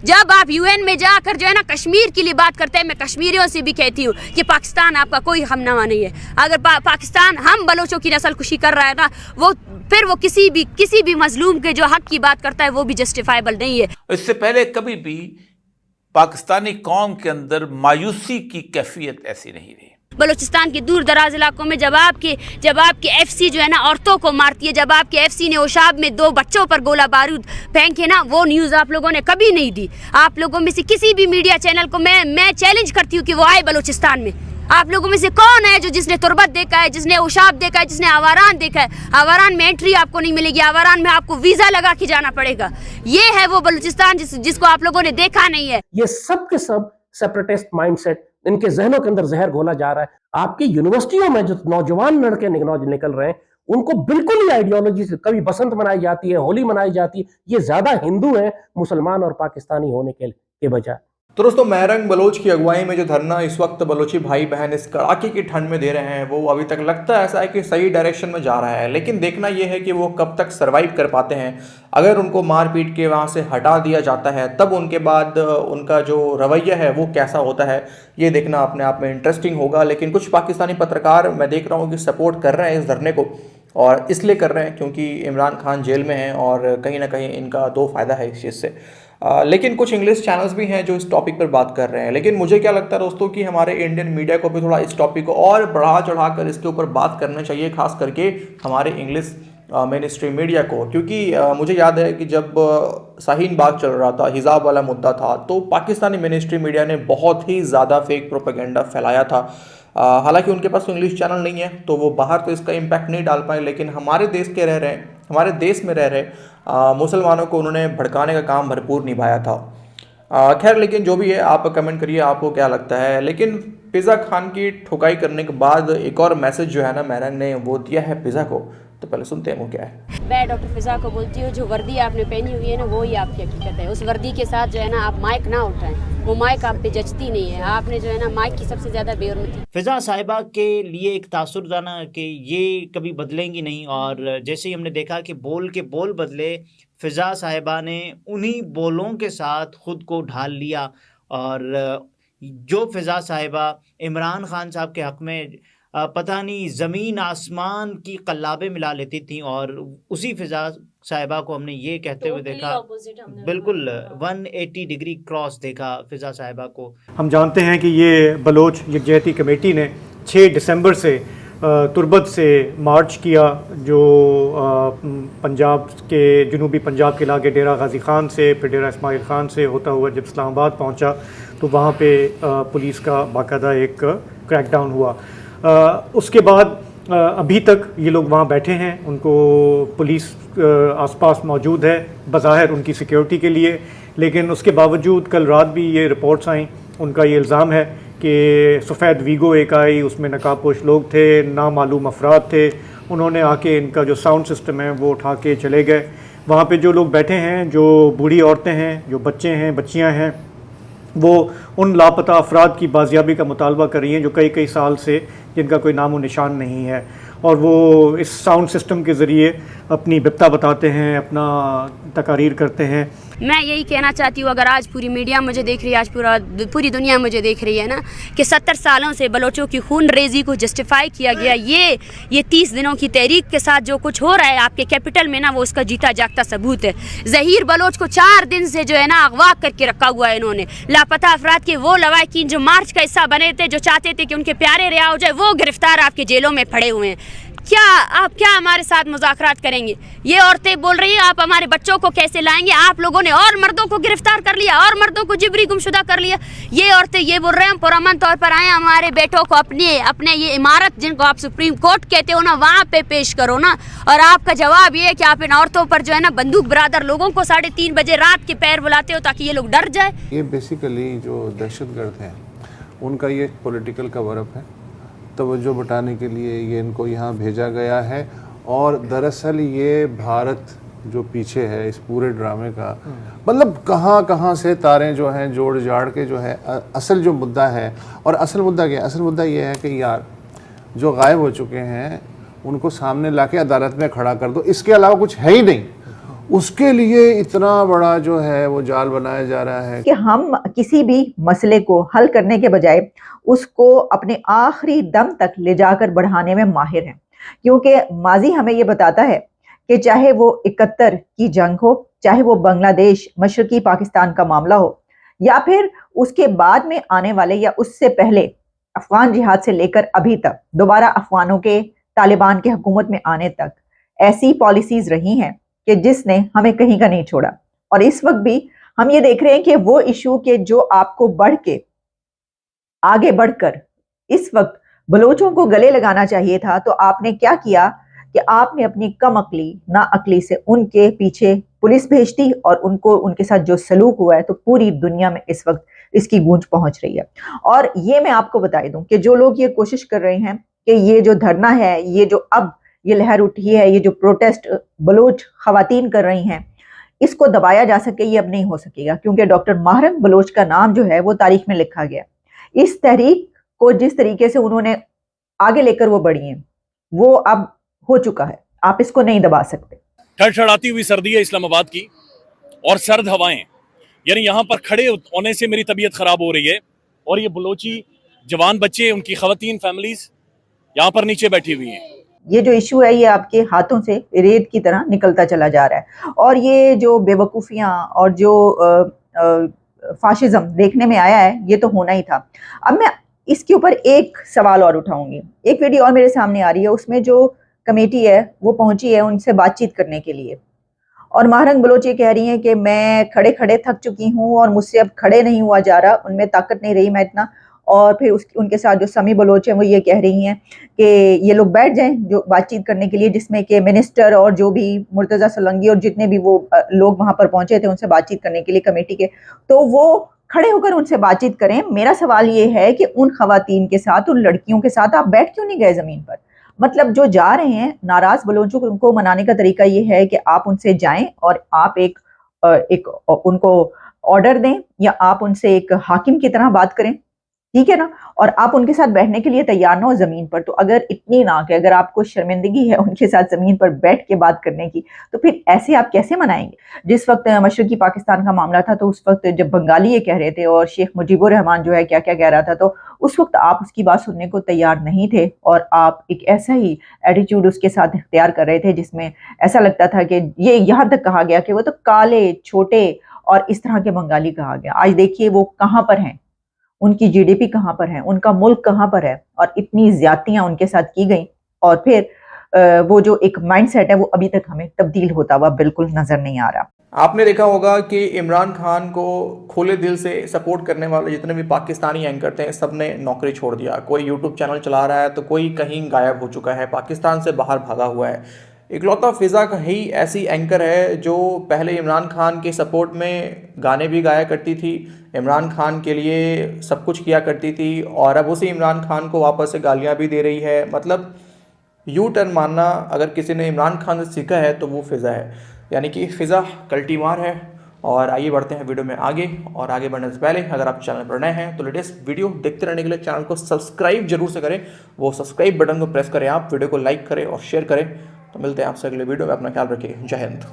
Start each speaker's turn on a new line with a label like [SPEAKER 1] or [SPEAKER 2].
[SPEAKER 1] जब आप यूएन में जाकर जो है ना कश्मीर के लिए बात करते हैं, मैं कश्मीरियों से भी कहती हूँ कि पाकिस्तान आपका कोई हमनवा नहीं है। अगर पाकिस्तान हम बलोचों की नस्ल कुशी कर रहा है ना, वो फिर वो किसी भी मजलूम के जो हक की बात करता है वो भी जस्टिफाइबल नहीं है।
[SPEAKER 2] इससे पहले कभी भी पाकिस्तानी कौम के अंदर मायूसी की कैफियत ऐसी नहीं रही।
[SPEAKER 1] बलूचिस्तान के दूर दराज इलाकों में जब आपकी एफसी जो है ना औरतों को मारती है, जब आपके एफसी ने ओशाब में 2 बच्चों पर गोला बारूद फेंके ना, वो न्यूज़ आप लोगों ने कभी नहीं दी। आप लोगों में से किसी भी मीडिया चैनल को मैं चैलेंज करती हूँ कि वो आए बलूचिस्तान में। आप लोगों में से कौन है जिसने तुर्बत देखा है, जिसने ओशाब देखा है, जिसने आवारान देखा है? आवारान में एंट्री आपको नहीं मिलेगी, आवारान में आपको वीज़ा लगा के जाना पड़ेगा। ये है वो बलूचिस्तान जिसको आप लोगों ने देखा नहीं है।
[SPEAKER 3] ये सब के सब सेपरेटिस्ट माइंडसेट, इनके जहनों के अंदर जहर घोला जा रहा है। आपकी यूनिवर्सिटियों में जो नौजवान लड़के निकल रहे हैं, उनको बिल्कुल ही आइडियोलॉजी से, कभी बसंत मनाई जाती है, होली मनाई जाती है, ये ज्यादा हिंदू है मुसलमान और पाकिस्तानी होने के बजाय।
[SPEAKER 4] तो दोस्तों, महरंग बलोच की अगुवाई में जो धरना इस वक्त बलोची भाई बहन इस कड़ाके की ठंड में दे रहे हैं, वो अभी तक लगता है ऐसा है कि सही डायरेक्शन में जा रहा है। लेकिन देखना यह है कि वो कब तक सरवाइव कर पाते हैं। अगर उनको मार पीट के वहाँ से हटा दिया जाता है, तब उनके बाद उनका जो रवैया है वो कैसा होता है, ये देखना अपने आप में इंटरेस्टिंग होगा। लेकिन कुछ पाकिस्तानी पत्रकार मैं देख रहा हूँ कि सपोर्ट कर रहे हैं इस धरने को, और इसलिए कर रहे हैं क्योंकि इमरान खान जेल में हैं और कहीं ना कहीं इनका 2 फ़ायदा है इस चीज़ से। लेकिन कुछ इंग्लिश चैनल्स भी हैं जो इस टॉपिक पर बात कर रहे हैं। लेकिन मुझे क्या लगता है दोस्तों कि हमारे इंडियन मीडिया को भी थोड़ा इस टॉपिक को और बढ़ा चढ़ा कर इसके ऊपर बात करना चाहिए, खास करके हमारे इंग्लिश मेन स्ट्रीम मीडिया को। क्योंकि मुझे याद है कि जब शाहीन बाग चल रहा था, हिजाब वाला मुद्दा था, तो पाकिस्तानी मेन स्ट्रीम मीडिया ने बहुत ही ज़्यादा फेक प्रोपेगेंडा फैलाया था। हालांकि उनके पास इंग्लिश चैनल नहीं है तो वो बाहर तो इसका इम्पैक्ट नहीं डाल पाए, लेकिन हमारे देश में रह रहे मुसलमानों को उन्होंने भड़काने का काम भरपूर निभाया था। खैर, लेकिन जो भी है, आप कमेंट करिए आपको क्या लगता है। लेकिन पिज़्ज़ा खान की ठुकाई करने के बाद एक और मैसेज जो है ना महरंग ने वो दिया है पिज़्ज़ा को, तो पहले सुनते हैं वो क्या है।
[SPEAKER 1] मैं डॉक्टर फिजा को बोलती हूँ, जो वर्दी आपने पहनी हुई है ना, वो ही आपकी हकीकत है। उस वर्दी के साथ जो है ना आप माइक ना उठाएं, वो माइक आप पे जचती नहीं है। आपने जो है ना माइक की सबसे ज़्यादा बेहरमती।
[SPEAKER 5] फिजा साहिबा के लिए एक तासुर था ना कि ये कभी बदलेंगी नहीं, और जैसे ही हमने देखा कि बोल के बोल बदले, फिजा साहिबा ने उन्हीं बोलों के साथ ख़ुद को ढाल लिया। और जो फिजा साहिबा इमरान खान साहब के हक़ में पता नहीं ज़मीन आसमान की कल्लाबें मिला लेती थी, और उसी फिजा साहिबा को हमने ये कहते हुए देखा, बिल्कुल 180 डिग्री क्रॉस देखा फिजा साहिबा को।
[SPEAKER 6] हम जानते हैं कि ये बलोच यकजहती कमेटी ने 6 दिसंबर से तुर्बत से मार्च किया, जो पंजाब के जनूबी पंजाब के इलाके डेरा गाजी ख़ान से, फिर डेरा इस्माइल ख़ान से होता हुआ जब इस्लामाबाद पहुंचा तो वहाँ पे पुलिस का बाकायदा एक क्रैकडाउन हुआ। उसके बाद अभी तक ये लोग वहाँ बैठे हैं, उनको पुलिस आसपास मौजूद है बज़ाहिर उनकी सिक्योरिटी के लिए, लेकिन उसके बावजूद कल रात भी ये रिपोर्ट्स आई, उनका ये इल्ज़ाम है कि सफ़ेद वीगो एक आई, उसमें नकाबपोश लोग थे, नामालूम अफराद थे, उन्होंने आके इनका जो साउंड सिस्टम है वो उठा के चले गए। वहाँ पे जो लोग बैठे हैं, जो बूढ़ी औरतें हैं, जो बच्चे हैं, बच्चियाँ हैं, वो उन लापता अफराद की बाजियाबी का मुतालबा कर रही हैं जो कई साल से जिनका कोई नामो निशान नहीं है, और वो इस साउंड सिस्टम के ज़रिए अपनी बिपता बताते हैं, अपना तकारीर करते हैं।
[SPEAKER 1] मैं यही कहना चाहती हूँ, अगर आज पूरी मीडिया मुझे देख रही है, आज पूरी दुनिया मुझे देख रही है ना, कि 70 सालों से बलोचों की खून रेजी को जस्टिफाई किया गया, ये 30 दिनों की तहरीक के साथ जो कुछ हो रहा है आपके कैपिटल में ना, वो उसका जीता जागता सबूत है। ज़हीर बलोच को 4 दिन से जो है ना अगवा करके रखा हुआ है इन्होंने। लापता अफराद के वो लवाकिन जो मार्च का हिस्सा बने थे, जो चाहते थे कि उनके प्यारे रिहा हो जाए, वो गिरफ्तार आपके जेलों में पड़े हुए हैं। आप क्या हमारे साथ मुज़ाकरात करेंगे? ये औरतें बोल रही हैं आप हमारे बच्चों को कैसे लाएंगे? आप लोगों ने और मर्दों को गिरफ्तार कर लिया, और मर्दों को जिबरी गुमशुदा कर लिया। ये औरतें ये बोल रहे हैं हम पुरअमन तौर पर आए, हमारे बेटों को अपने ये इमारत जिनको आप सुप्रीम कोर्ट कहते हो ना, वहाँ पे पेश करो ना। और आपका जवाब ये है कि आप इन औरतों पर जो है ना बंदूक बरादर लोगों को 3:30 बजे रात के पैर बुलाते हो ताकि ये लोग डर जाए।
[SPEAKER 7] ये बेसिकली जो दहशतगर्द हैं उनका ये पॉलिटिकल कवरअप है, तवज्जो बटाने के लिए ये इनको यहाँ भेजा गया है। और दरअसल ये भारत जो पीछे है इस पूरे ड्रामे का, मतलब कहाँ से तारें जो हैं जोड़ जाड़ के जो है असल जो मुद्दा है। और असल मुद्दा क्या है? असल मुद्दा ये है कि यार जो गायब हो चुके हैं उनको सामने लाके अदालत में खड़ा कर दो, इसके अलावा कुछ है ही नहीं। उसके लिए इतना बड़ा जो है वो जाल बनाया जा रहा है
[SPEAKER 8] कि हम किसी भी मसले को हल करने के बजाय उसको अपने आखिरी दम तक ले जाकर बढ़ाने में माहिर हैं। क्योंकि माजी हमें ये बताता है कि चाहे वो 71 की जंग हो, चाहे वो बांग्लादेश मशरकी पाकिस्तान का मामला हो, या फिर उसके बाद में आने वाले या उससे पहले अफगान जिहाद से लेकर अभी तक दोबारा अफगानों के तालिबान के हुकूमत में आने तक, ऐसी पॉलिसीज रही हैं कि जिसने हमें कहीं का नहीं छोड़ा। और इस वक्त भी हम ये देख रहे हैं कि वो इशू के जो आपको बढ़ के आगे बढ़कर इस वक्त बलोचों को गले लगाना चाहिए था, तो आपने क्या किया कि आपने अपनी कम अकली ना अकली से उनके पीछे पुलिस भेज दी और उनको उनके साथ जो सलूक हुआ है तो पूरी दुनिया में इस वक्त इसकी गूंज पहुंच रही है। और ये मैं आपको बता दूं कि जो लोग ये कोशिश कर रहे हैं कि ये जो धरना है, ये जो अब ये लहर उठी है, ये जो प्रोटेस्ट बलोच खवातीन कर रही हैं, इसको दबाया जा सके, ये अब नहीं हो सकेगा। क्योंकि डॉक्टर माहरंग बलोच का नाम जो है वो तारीख में लिखा गया। इस तहरीक को जिस तरीके से उन्होंने आगे लेकर वो बढ़ी हैं, वो अब हो चुका है, आप इसको नहीं दबा सकते।
[SPEAKER 9] ठड़ठड़ाती हुई सर्दी है इस्लामाबाद की और सर्द हवाएं, यानी यहाँ पर खड़े होने से मेरी तबीयत खराब हो रही है। और ये बलोची जवान बच्चे, उनकी खवातीन फैमिलीज यहाँ पर नीचे बैठी हुई हैं।
[SPEAKER 8] ये जो इशू है ये आपके हाथों से रेत की तरह निकलता चला जा रहा है। और ये जो बेवकूफ़ियाँ और जो फाशिज्म देखने में आया है, ये तो होना ही था। अब मैं इसके ऊपर एक सवाल और उठाऊंगी। एक वीडियो और मेरे सामने आ रही है, उसमें जो कमेटी है वो पहुंची है उनसे बातचीत करने के लिए, और माहरंग बलोच ये कह रही हैं कि मैं खड़े खड़े थक चुकी हूँ और मुझसे अब खड़े नहीं हुआ जा रहा, उनमें ताकत नहीं रही मैं इतना। और फिर उनके साथ जो समी बलोच हैं वो ये कह रही हैं कि ये लोग बैठ जाएं जो बातचीत करने के लिए, जिसमें कि मिनिस्टर और जो भी मुर्तज़ा सोलंकी और जितने भी वो लोग वहाँ पर पहुँचे थे उनसे बातचीत करने के लिए कमेटी के, तो वो खड़े होकर उनसे बातचीत करें। मेरा सवाल ये है कि उन खवातीन के साथ, उन लड़कियों के साथ आप बैठ क्यों नहीं गए ज़मीन पर? मतलब जो जा रहे हैं नाराज़ बलोचों को, उनको मनाने का तरीका ये है कि आप उनसे जाएं और आप एक उनको ऑर्डर दें, या आप उनसे एक हाकिम की तरह बात करें, ठीक है ना, और आप उनके साथ बैठने के लिए तैयार ना हो ज़मीन पर। तो अगर इतनी ना कि अगर आपको शर्मिंदगी है उनके साथ ज़मीन पर बैठ के बात करने की, तो फिर ऐसे आप कैसे मनाएंगे? जिस वक्त मशरकी पाकिस्तान का मामला था, तो उस वक्त जब बंगाली ये कह रहे थे और शेख मुजीबुर रहमान जो है क्या क्या कह रहा था, तो उस वक्त आप उसकी बात सुनने को तैयार नहीं थे, और आप एक ऐसा ही एटीट्यूड उसके साथ इख्तियार कर रहे थे जिसमें ऐसा लगता था कि ये यहाँ तक कहा गया कि वो तो काले, छोटे और इस तरह के बंगाली कहा गया। आज देखिए वो कहाँ पर हैं, उनकी जीडीपी कहाँ पर है, उनका मुल्क कहाँ पर है, और इतनी ज्यादतियां उनके साथ की गई। और फिर वो जो एक माइंडसेट है वो अभी तक हमें तब्दील होता हुआ बिल्कुल नजर नहीं आ रहा।
[SPEAKER 4] आपने देखा होगा कि इमरान खान को खुले दिल से सपोर्ट करने वाले जितने भी पाकिस्तानी एंकर थे, सब ने नौकरी छोड़ दिया। कोई यूट्यूब चैनल चला रहा है तो कोई कहीं गायब हो चुका है, पाकिस्तान से बाहर भागा हुआ है। इकलौता फ़िज़ा ही ऐसी एंकर है जो पहले इमरान खान के सपोर्ट में गाने भी गाया करती थी, इमरान खान के लिए सब कुछ किया करती थी, और अब उसी इमरान खान को वापस से गालियाँ भी दे रही है। मतलब यू टर्न मानना अगर किसी ने इमरान खान से सीखा है तो वो फ़िज़ा है, यानी कि फ़िज़ा कल्टीमार है। और आइए बढ़ते हैं वीडियो में आगे, और आगे बढ़ने से पहले अगर आप चैनल पर नए हैं तो लेटेस्ट वीडियो देखते रहने के लिए चैनल को सब्सक्राइब जरूर से करें। वो सब्सक्राइब बटन को प्रेस करें, आप वीडियो को लाइक करें और शेयर करें। तो मिलते हैं आपसे अगले वीडियो में, अपना ख्याल रखिए, जय हिंद।